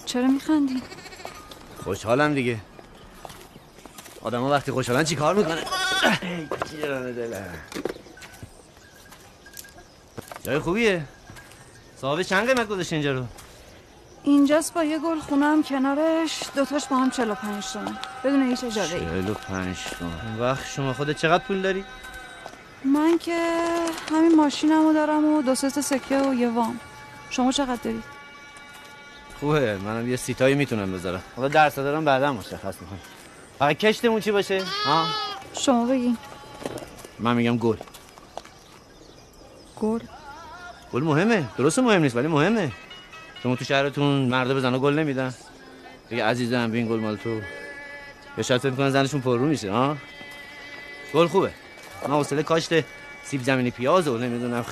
چرا میخندی؟ خوشحالم دیگه. آدم ها وقتی خوشحالن چی کار میکنه؟ جای خوبیه. صاحب چند قیمت گذاشت اینجا رو؟ اینجاست با یه گل خونه هم کنارش، دوتاش با هم 45 تومن بدون هیچ اجاره. 45 تومن. وقت شما خودت چقدر پول داری؟ من که همین ماشینمو دارم و 2-3 تا سکه و یه وام. شما چقدر دارید؟ خوبه، منم یه سیتایی میتونم بذارم. حالا درس دارم بعدا مشخص میکنم. فقط کشتمون چی باشه؟ ها؟ شما بگین. من میگم گل. گل؟ گل مهمه. درسته مهم نیست ولی مهمه. شما تو شهرتون مردا به زنا گل نمیدن؟ بگه عزیزم ببین گل مال تو. یا شاید فکر کنن زنشون پررو میشه ها؟ گل خوبه. من حوصله کاشت سیب زمینی پیاز و نمیدونم